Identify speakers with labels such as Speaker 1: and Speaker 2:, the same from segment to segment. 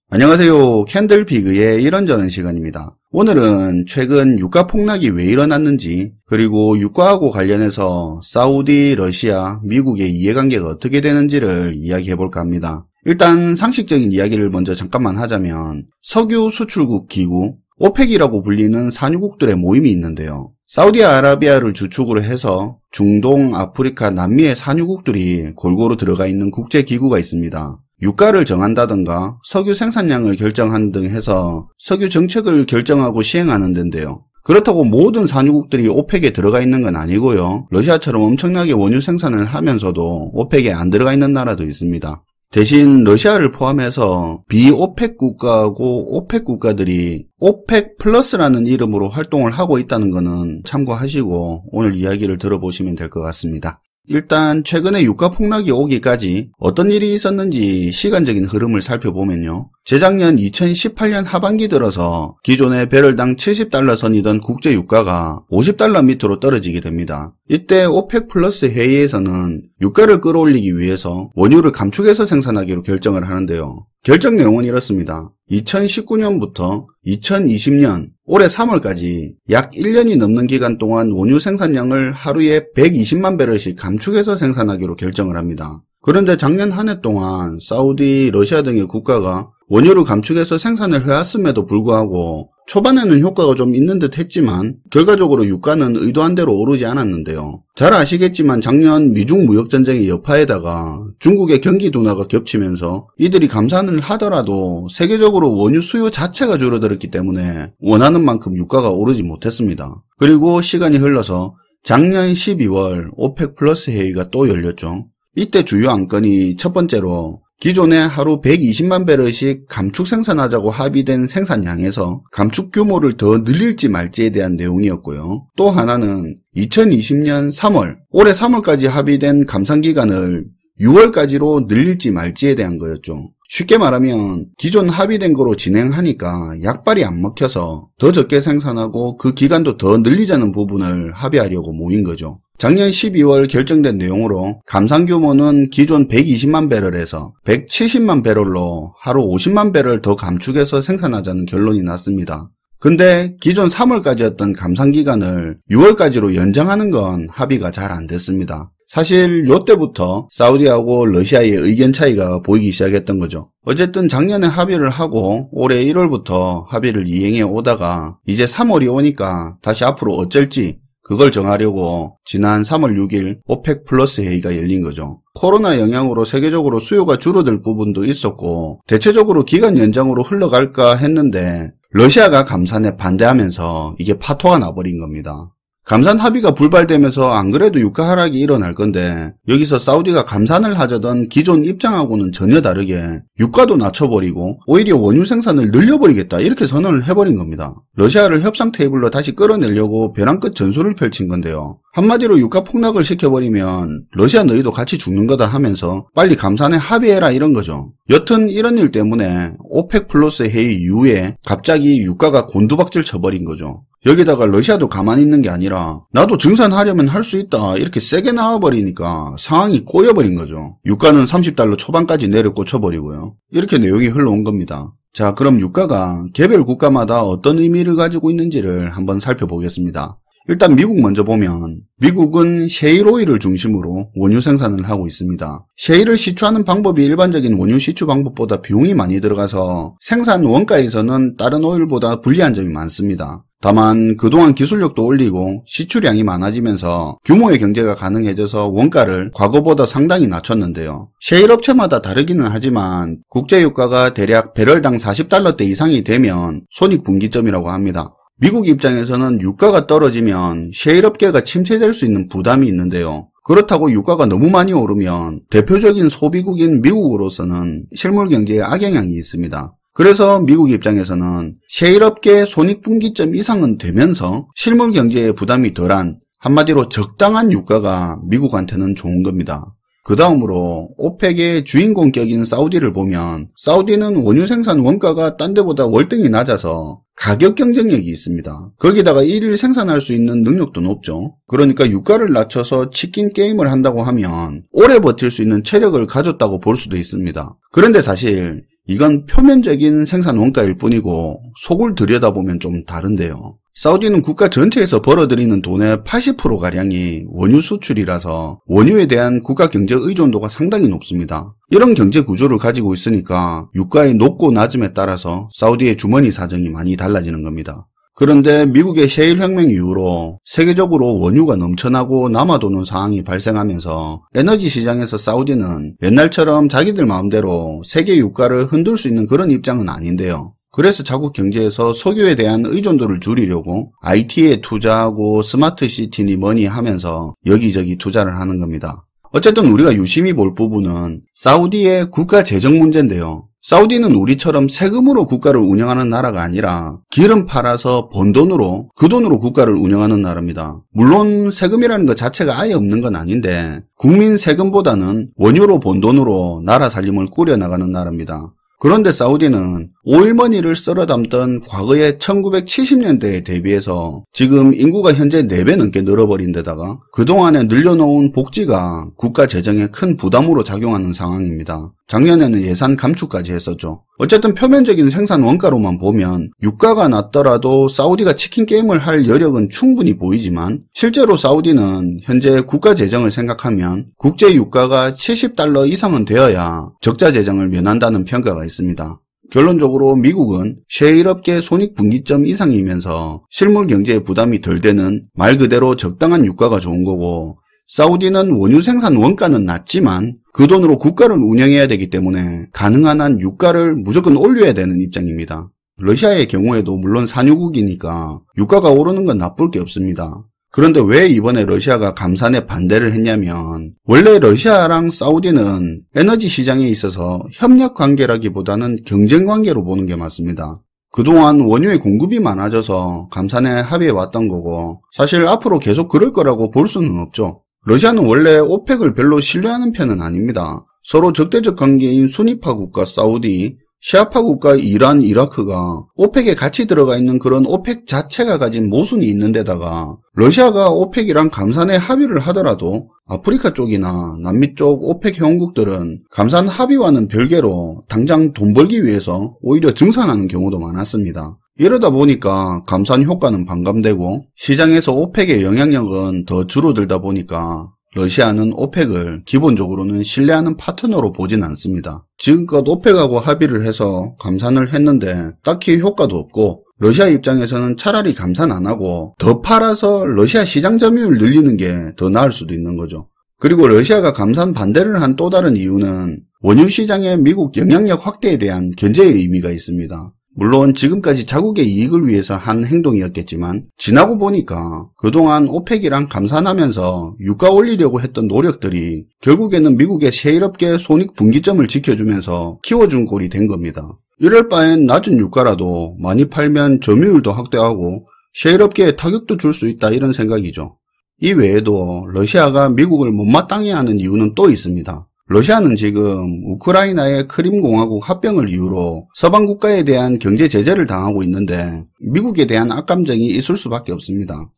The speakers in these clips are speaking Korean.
Speaker 1: 안녕하세요. 캔들피그의 이런저런 시간입니다. 오늘은 최근 유가 폭락이 왜 일어났는지, 그리고 유가하고 관련해서 사우디, 러시아, 미국의 이해관계가 어떻게 되는지를 이야기해볼까 합니다. 일단 상식적인 이야기를 먼저 잠깐만 하자면, 석유 수출국 기구 오펙이라고 불리는 산유국들의 모임이 있는데요. 사우디아라비아를 주축으로 해서 중동, 아프리카, 남미의 산유국들이 골고루 들어가 있는 국제기구가 있습니다. 유가를 정한다던가 석유 생산량을 결정하는 등 해서 석유 정책을 결정하고 시행하는 데인데요. 그렇다고 모든 산유국들이 오펙에 들어가 있는 건 아니고요. 러시아처럼 엄청나게 원유 생산을 하면서도 오펙에 안 들어가 있는 나라도 있습니다. 대신 러시아를 포함해서 비오펙 국가하고 오펙 국가들이 오펙 플러스라는 이름으로 활동을 하고 있다는 것은 참고하시고 오늘 이야기를 들어보시면 될 것 같습니다. 일단 최근에 유가 폭락이 오기까지 어떤 일이 있었는지 시간적인 흐름을 살펴보면요. 재작년 2018년 하반기 들어서 기존의 배럴당 70달러 선이던 국제 유가가 50달러 밑으로 떨어지게 됩니다. 이때 오펙 플러스 회의에서는 유가를 끌어올리기 위해서 원유를 감축해서 생산하기로 결정을 하는데요. 결정 내용은 이렇습니다. 2019년부터 2020년 올해 3월까지 약 1년이 넘는 기간 동안 원유 생산량을 하루에 120만 배럴씩 감축해서 생산하기로 결정을 합니다. 그런데 작년 한 해 동안 사우디, 러시아 등의 국가가 원유를 감축해서 생산을 해왔음에도 불구하고 초반에는 효과가 좀 있는 듯 했지만 결과적으로 유가는 의도한 대로 오르지 않았는데요. 잘 아시겠지만 작년 미중 무역전쟁의 여파에다가 중국의 경기 둔화가 겹치면서 이들이 감산을 하더라도 세계적으로 원유 수요 자체가 줄어들었기 때문에 원하는 만큼 유가가 오르지 못했습니다. 그리고 시간이 흘러서 작년 12월 오펙 플러스 회의가 또 열렸죠. 이때 주요 안건이 첫 번째로 기존에 하루 120만 배럴씩 감축 생산하자고 합의된 생산량에서 감축 규모를 더 늘릴지 말지에 대한 내용이었고요. 또 하나는 2020년 3월, 올해 3월까지 합의된 감산기간을 6월까지로 늘릴지 말지에 대한 거였죠. 쉽게 말하면 기존 합의된 거로 진행하니까 약발이 안 먹혀서 더 적게 생산하고 그 기간도 더 늘리자는 부분을 합의하려고 모인 거죠. 작년 12월 결정된 내용으로 감산 규모는 기존 120만 배럴에서 170만 배럴로 하루 50만 배럴 더 감축해서 생산하자는 결론이 났습니다. 근데 기존 3월까지였던 감산 기간을 6월까지로 연장하는 건 합의가 잘 안 됐습니다. 사실 요때부터 사우디하고 러시아의 의견 차이가 보이기 시작했던 거죠. 어쨌든 작년에 합의를 하고 올해 1월부터 합의를 이행해 오다가 이제 3월이 오니까 다시 앞으로 어쩔지 그걸 정하려고 지난 3월 6일 오펙 플러스 회의가 열린 거죠. 코로나 영향으로 세계적으로 수요가 줄어들 부분도 있었고 대체적으로 기간 연장으로 흘러갈까 했는데 러시아가 감산에 반대하면서 이게 파토가 나버린 겁니다. 감산 합의가 불발되면서 안 그래도 유가 하락이 일어날 건데 여기서 사우디가 감산을 하자던 기존 입장하고는 전혀 다르게 유가도 낮춰버리고 오히려 원유 생산을 늘려버리겠다 이렇게 선언을 해버린 겁니다. 러시아를 협상 테이블로 다시 끌어내려고 벼랑 끝 전술을 펼친 건데요. 한마디로 유가 폭락을 시켜버리면 러시아 너희도 같이 죽는 거다 하면서 빨리 감산에 합의해라 이런 거죠. 여튼 이런 일 때문에 오펙 플러스 회의 이후에 갑자기 유가가 곤두박질 쳐버린 거죠. 여기다가 러시아도 가만히 있는 게 아니라 나도 증산하려면 할 수 있다 이렇게 세게 나와버리니까 상황이 꼬여버린 거죠. 유가는 30달러 초반까지 내려 꽂혀버리고요. 이렇게 내용이 흘러온 겁니다. 자, 그럼 유가가 개별 국가마다 어떤 의미를 가지고 있는지를 한번 살펴보겠습니다. 일단 미국 먼저 보면 미국은 셰일 오일을 중심으로 원유 생산을 하고 있습니다. 셰일을 시추하는 방법이 일반적인 원유 시추 방법보다 비용이 많이 들어가서 생산 원가에서는 다른 오일보다 불리한 점이 많습니다. 다만 그동안 기술력도 올리고 시추량이 많아지면서 규모의 경제가 가능해져서 원가를 과거보다 상당히 낮췄는데요. 셰일 업체마다 다르기는 하지만 국제유가가 대략 배럴당 40달러대 이상이 되면 손익분기점이라고 합니다. 미국 입장에서는 유가가 떨어지면 셰일 업계가 침체될 수 있는 부담이 있는데요. 그렇다고 유가가 너무 많이 오르면 대표적인 소비국인 미국으로서는 실물 경제에 악영향이 있습니다. 그래서 미국 입장에서는 셰일 업계의 손익분기점 이상은 되면서 실물 경제에 부담이 덜한 한마디로 적당한 유가가 미국한테는 좋은 겁니다. 그 다음으로 오펙의 주인공격인 사우디를 보면 사우디는 원유 생산 원가가 딴 데보다 월등히 낮아서 가격 경쟁력이 있습니다. 거기다가 일일 생산할 수 있는 능력도 높죠. 그러니까 유가를 낮춰서 치킨 게임을 한다고 하면 오래 버틸 수 있는 체력을 가졌다고 볼 수도 있습니다. 그런데 사실 이건 표면적인 생산 원가일 뿐이고 속을 들여다보면 좀 다른데요. 사우디는 국가 전체에서 벌어들이는 돈의 80%가량이 원유 수출이라서 원유에 대한 국가 경제 의존도가 상당히 높습니다. 이런 경제 구조를 가지고 있으니까 유가의 높고 낮음에 따라서 사우디의 주머니 사정이 많이 달라지는 겁니다. 그런데 미국의 셰일 혁명 이후로 세계적으로 원유가 넘쳐나고 남아도는 상황이 발생하면서 에너지 시장에서 사우디는 옛날처럼 자기들 마음대로 세계 유가를 흔들 수 있는 그런 입장은 아닌데요. 그래서 자국 경제에서 석유에 대한 의존도를 줄이려고 IT에 투자하고 스마트 시티니 뭐니 하면서 여기저기 투자를 하는 겁니다. 어쨌든 우리가 유심히 볼 부분은 사우디의 국가 재정 문제인데요. 사우디는 우리처럼 세금으로 국가를 운영하는 나라가 아니라 기름 팔아서 번 돈으로 그 돈으로 국가를 운영하는 나라입니다. 물론 세금이라는 것 자체가 아예 없는 건 아닌데 국민 세금보다는 원유로 번 돈으로 나라 살림을 꾸려나가는 나라입니다. 그런데 사우디는 오일머니를 썰어 담던 과거의 1970년대에 대비해서 지금 인구가 현재 4배 넘게 늘어버린 데다가 그동안에 늘려놓은 복지가 국가 재정에 큰 부담으로 작용하는 상황입니다. 작년에는 예산 감축까지 했었죠. 어쨌든 표면적인 생산 원가로만 보면 유가가 낮더라도 사우디가 치킨 게임을 할 여력은 충분히 보이지만 실제로 사우디는 현재 국가 재정을 생각하면 국제 유가가 $70 이상은 되어야 적자 재정을 면한다는 평가가 있습니다. 결론적으로 미국은 셰일업계 손익분기점 이상이면서 실물 경제에 부담이 덜 되는 말 그대로 적당한 유가가 좋은 거고, 사우디는 원유 생산 원가는 낮지만 그 돈으로 국가를 운영해야 되기 때문에 가능한 한 유가를 무조건 올려야 되는 입장입니다. 러시아의 경우에도 물론 산유국이니까 유가가 오르는 건 나쁠 게 없습니다. 그런데 왜 이번에 러시아가 감산에 반대를 했냐면 원래 러시아랑 사우디는 에너지 시장에 있어서 협력 관계라기보다는 경쟁 관계로 보는 게 맞습니다. 그동안 원유의 공급이 많아져서 감산에 합의해 왔던 거고 사실 앞으로 계속 그럴 거라고 볼 수는 없죠. 러시아는 원래 오펙을 별로 신뢰하는 편은 아닙니다. 서로 적대적 관계인 순위파 국가 사우디, 시아파 국가 이란, 이라크가 오펙에 같이 들어가 있는 그런 오펙 자체가 가진 모순이 있는 데다가 러시아가 오펙이랑 감산에 합의를 하더라도 아프리카 쪽이나 남미 쪽 오펙 회원국들은 감산 합의와는 별개로 당장 돈 벌기 위해서 오히려 증산하는 경우도 많았습니다. 이러다 보니까 감산 효과는 반감되고 시장에서 오펙의 영향력은 더 줄어들다 보니까 러시아는 오펙을 기본적으로는 신뢰하는 파트너로 보진 않습니다. 지금껏 오펙하고 합의를 해서 감산을 했는데 딱히 효과도 없고 러시아 입장에서는 차라리 감산 안 하고 더 팔아서 러시아 시장 점유율 늘리는 게 더 나을 수도 있는 거죠. 그리고 러시아가 감산 반대를 한 또 다른 이유는 원유 시장의 미국 영향력 확대에 대한 견제의 의미가 있습니다. 물론 지금까지 자국의 이익을 위해서 한 행동이었겠지만 지나고 보니까 그동안 오펙이랑 감산하면서 유가 올리려고 했던 노력들이 결국에는 미국의 셰일업계의 손익분기점을 지켜주면서 키워준 꼴이 된 겁니다. 이럴 바엔 낮은 유가라도 많이 팔면 점유율도 확대하고 셰일업계에 타격도 줄 수 있다 이런 생각이죠. 이 외에도 러시아가 미국을 못마땅해 하는 이유는 또 있습니다. 러시아는 지금 우크라이나의 크림공화국 합병을 이유로 서방 국가에 대한 경제 제재를 당하고 있는데 미국에 대한 악감정이 있을 수밖에 없습니다.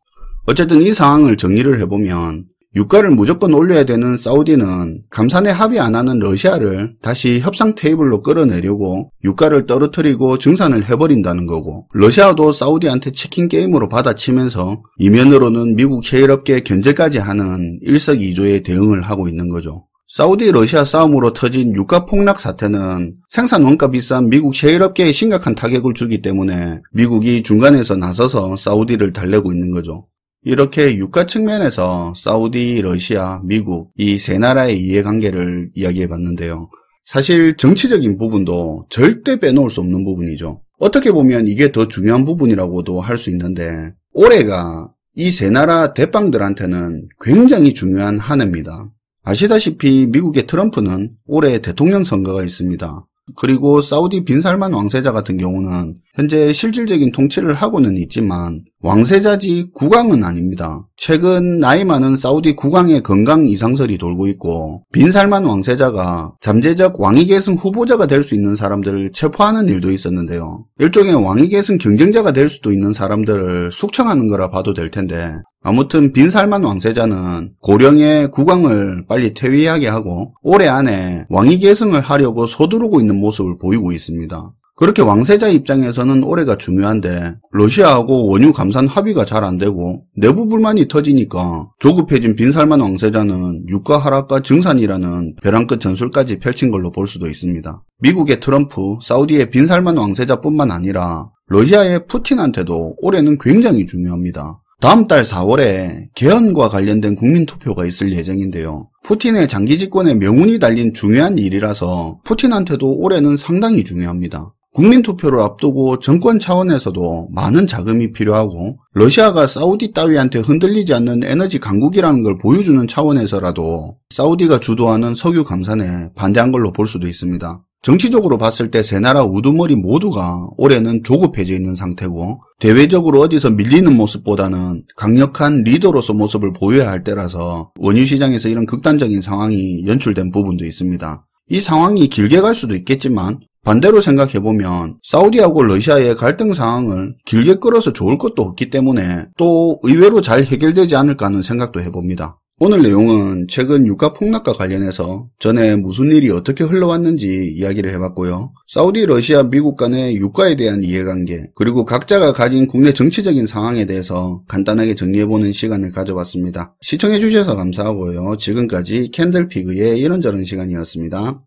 Speaker 1: 어쨌든 이 상황을 정리를 해보면 유가를 무조건 올려야 되는 사우디는 감산에 합의 안 하는 러시아를 다시 협상 테이블로 끌어내려고 유가를 떨어뜨리고 증산을 해버린다는 거고, 러시아도 사우디한테 치킨 게임으로 받아치면서 이면으로는 미국 셰일업계 견제까지 하는 일석이조의 대응을 하고 있는 거죠. 사우디 러시아 싸움으로 터진 유가 폭락 사태는 생산 원가 비싼 미국 셰일업계에 심각한 타격을 주기 때문에 미국이 중간에서 나서서 사우디를 달래고 있는 거죠. 이렇게 유가 측면에서 사우디, 러시아, 미국 이 세 나라의 이해관계를 이야기해봤는데요. 사실 정치적인 부분도 절대 빼놓을 수 없는 부분이죠. 어떻게 보면 이게 더 중요한 부분이라고도 할 수 있는데 올해가 이 세 나라 대빵들한테는 굉장히 중요한 한 해입니다. 아시다시피 미국의 트럼프는 올해 대통령 선거가 있습니다. 그리고 사우디 빈살만 왕세자 같은 경우는 현재 실질적인 통치를 하고는 있지만 왕세자지 국왕은 아닙니다. 최근 나이 많은 사우디 국왕의 건강 이상설이 돌고 있고 빈살만 왕세자가 잠재적 왕위 계승 후보자가 될 수 있는 사람들을 체포하는 일도 있었는데요. 일종의 왕위 계승 경쟁자가 될 수도 있는 사람들을 숙청하는 거라 봐도 될 텐데, 아무튼 빈살만 왕세자는 고령의 국왕을 빨리 퇴위하게 하고 올해 안에 왕위 계승을 하려고 서두르고 있는 모습을 보이고 있습니다. 그렇게 왕세자 입장에서는 올해가 중요한데 러시아하고 원유 감산 합의가 잘 안되고 내부 불만이 터지니까 조급해진 빈살만 왕세자는 유가 하락과 증산이라는 벼랑 끝 전술까지 펼친 걸로 볼 수도 있습니다. 미국의 트럼프, 사우디의 빈살만 왕세자뿐만 아니라 러시아의 푸틴한테도 올해는 굉장히 중요합니다. 다음 달 4월에 개헌과 관련된 국민투표가 있을 예정인데요. 푸틴의 장기 집권에 명운이 달린 중요한 일이라서 푸틴한테도 올해는 상당히 중요합니다. 국민투표를 앞두고 정권 차원에서도 많은 자금이 필요하고 러시아가 사우디 따위한테 흔들리지 않는 에너지 강국이라는 걸 보여주는 차원에서라도 사우디가 주도하는 석유 감산에 반대한 걸로 볼 수도 있습니다. 정치적으로 봤을 때 세 나라 우두머리 모두가 올해는 조급해져 있는 상태고 대외적으로 어디서 밀리는 모습보다는 강력한 리더로서 모습을 보여야 할 때라서 원유 시장에서 이런 극단적인 상황이 연출된 부분도 있습니다. 이 상황이 길게 갈 수도 있겠지만 반대로 생각해보면 사우디하고 러시아의 갈등 상황을 길게 끌어서 좋을 것도 없기 때문에 또 의외로 잘 해결되지 않을까 하는 생각도 해봅니다. 오늘 내용은 최근 유가 폭락과 관련해서 전에 무슨 일이 어떻게 흘러왔는지 이야기를 해봤고요. 사우디, 러시아, 미국 간의 유가에 대한 이해관계, 그리고 각자가 가진 국내 정치적인 상황에 대해서 간단하게 정리해보는 시간을 가져봤습니다. 시청해주셔서 감사하고요. 지금까지 캔들피그의 이런저런 시간이었습니다.